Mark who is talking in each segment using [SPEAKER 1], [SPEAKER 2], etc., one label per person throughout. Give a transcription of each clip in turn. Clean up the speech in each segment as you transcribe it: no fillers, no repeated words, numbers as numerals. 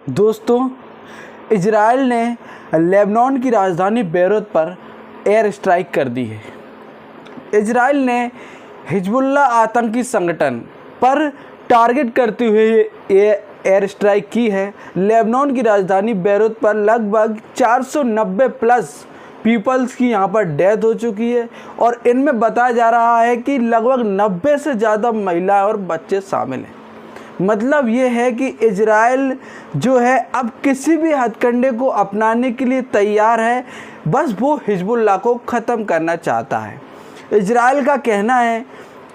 [SPEAKER 1] दोस्तों, इजराइल ने लेबनान की राजधानी बेरूत पर एयर स्ट्राइक कर दी है। इजराइल ने हिजबुल्लाह आतंकी संगठन पर टारगेट करते हुए ये एयर स्ट्राइक की है। लेबनान की राजधानी बेरूत पर लगभग 490 प्लस पीपल्स की यहाँ पर डेथ हो चुकी है और इनमें बताया जा रहा है कि लगभग 90 से ज़्यादा महिलाएं और बच्चे शामिल हैं। मतलब ये है कि इजराइल जो है अब किसी भी हथकंडे को अपनाने के लिए तैयार है, बस वो हिजबुल्लाह को ख़त्म करना चाहता है। इजराइल का कहना है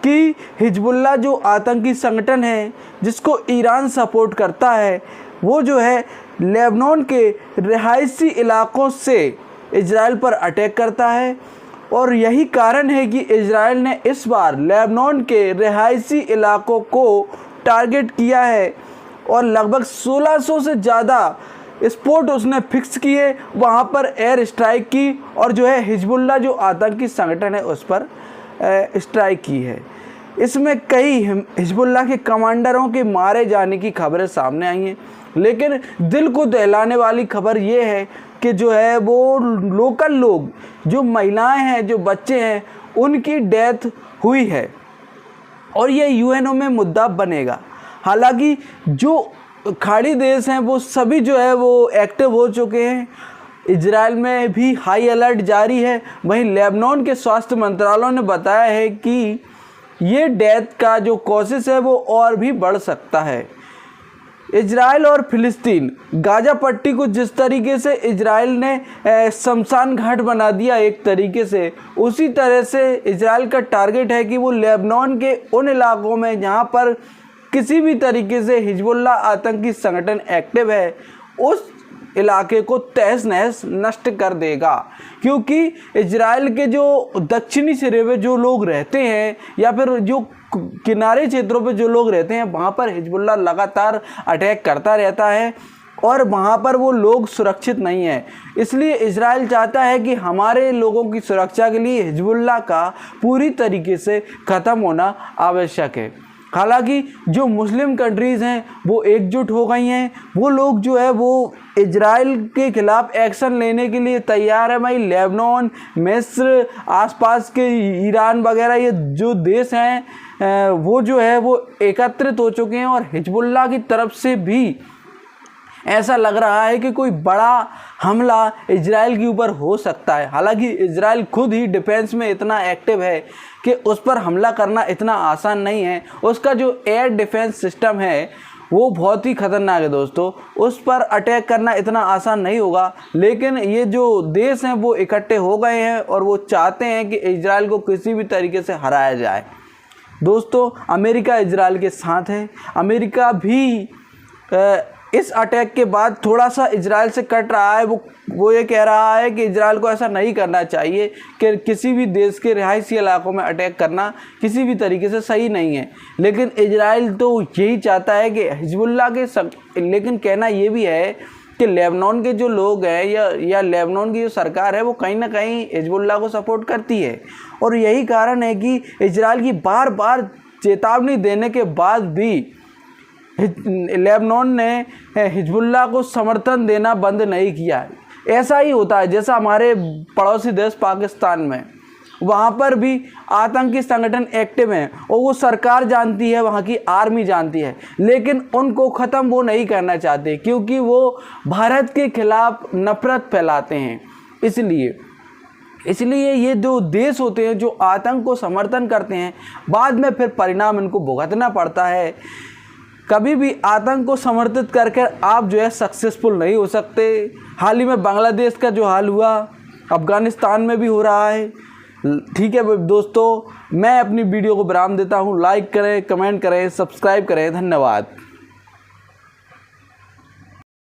[SPEAKER 1] कि हिजबुल्लाह जो आतंकी संगठन है जिसको ईरान सपोर्ट करता है, वो जो है लेबनान के रिहायशी इलाकों से इजराइल पर अटैक करता है और यही कारण है कि इजराइल ने इस बार लेबनान के रिहायशी इलाकों को टारगेट किया है और लगभग 1600 से ज़्यादा स्पॉट उसने फिक्स किए, वहाँ पर एयर स्ट्राइक की और जो है हिजबुल्लाह जो आतंकी संगठन है उस पर स्ट्राइक की है। इसमें कई हिजबुल्लाह के कमांडरों के मारे जाने की खबरें सामने आई हैं, लेकिन दिल को दहलाने वाली खबर ये है कि जो है वो लोकल लोग, जो महिलाएं हैं, जो बच्चे हैं, उनकी डेथ हुई है और ये यूएनओ में मुद्दा बनेगा। हालांकि जो खाड़ी देश हैं वो सभी जो है वो एक्टिव हो चुके हैं। इजराइल में भी हाई अलर्ट जारी है। वहीं लेबनान के स्वास्थ्य मंत्रालय ने बताया है कि ये डेथ का जो कॉजेस है वो और भी बढ़ सकता है। इजराइल और फिलिस्तीन गाजा पट्टी को जिस तरीके से इजराइल ने शमशान घाट बना दिया एक तरीके से, उसी तरह से इजराइल का टारगेट है कि वो लेबनान के उन इलाकों में जहाँ पर किसी भी तरीके से हिजबुल्लाह आतंकी संगठन एक्टिव है, उस इलाके को तहस नहस नष्ट कर देगा। क्योंकि इजराइल के जो दक्षिणी सिरे पे जो लोग रहते हैं या फिर जो किनारे क्षेत्रों पे जो लोग रहते हैं, वहाँ पर हिजबुल्लाह लगातार अटैक करता रहता है और वहाँ पर वो लोग सुरक्षित नहीं हैं। इसलिए इजराइल चाहता है कि हमारे लोगों की सुरक्षा के लिए हिजबुल्लाह का पूरी तरीके से ख़त्म होना आवश्यक है। हालांकि जो मुस्लिम कंट्रीज़ हैं वो एकजुट हो गई हैं, वो लोग जो है वो इजराइल के ख़िलाफ़ एक्शन लेने के लिए तैयार है। भाई लेबनान, मिस्र, आसपास के ईरान वगैरह ये जो देश हैं वो जो है वो एकत्रित हो चुके हैं और हिजबुल्लाह की तरफ से भी ऐसा लग रहा है कि कोई बड़ा हमला इजराइल के ऊपर हो सकता है। हालांकि इजराइल खुद ही डिफेंस में इतना एक्टिव है कि उस पर हमला करना इतना आसान नहीं है। उसका जो एयर डिफेंस सिस्टम है वो बहुत ही ख़तरनाक है दोस्तों, उस पर अटैक करना इतना आसान नहीं होगा। लेकिन ये जो देश हैं वो इकट्ठे हो गए हैं और वो चाहते हैं कि इजराइल को किसी भी तरीके से हराया जाए। दोस्तों, अमेरिका इजराइल के साथ है। अमेरिका भी इस अटैक के बाद थोड़ा सा इजराइल से कट रहा है। वो ये कह रहा है कि इजराइल को ऐसा नहीं करना चाहिए कि किसी भी देश के रिहायशी इलाकों में अटैक करना किसी भी तरीके से सही नहीं है। लेकिन इजराइल तो यही चाहता है कि हिजबुल्लाह के लेकिन कहना ये भी है कि लेबनान के जो लोग हैं या लेबनान की जो सरकार है वो कहीं ना कहीं हिजबुल्लाह को सपोर्ट करती है और यही कारण है कि इजराइल की बार बार चेतावनी देने के बाद भी लेबनान ने हिजबुल्लाह को समर्थन देना बंद नहीं किया। ऐसा ही होता है जैसा हमारे पड़ोसी देश पाकिस्तान में, वहाँ पर भी आतंकी संगठन एक्टिव हैं और वो सरकार जानती है, वहाँ की आर्मी जानती है, लेकिन उनको ख़त्म वो नहीं करना चाहते क्योंकि वो भारत के खिलाफ नफरत फैलाते हैं। इसलिए ये जो देश होते हैं जो आतंक को समर्थन करते हैं, बाद में फिर परिणाम इनको भुगतना पड़ता है। कभी भी आतंक को समर्थित करके आप जो है सक्सेसफुल नहीं हो सकते। हाल ही में बांग्लादेश का जो हाल हुआ, अफ़गानिस्तान में भी हो रहा है। ठीक है दोस्तों, मैं अपनी वीडियो को विराम देता हूँ। लाइक करें, कमेंट करें, सब्सक्राइब करें। धन्यवाद।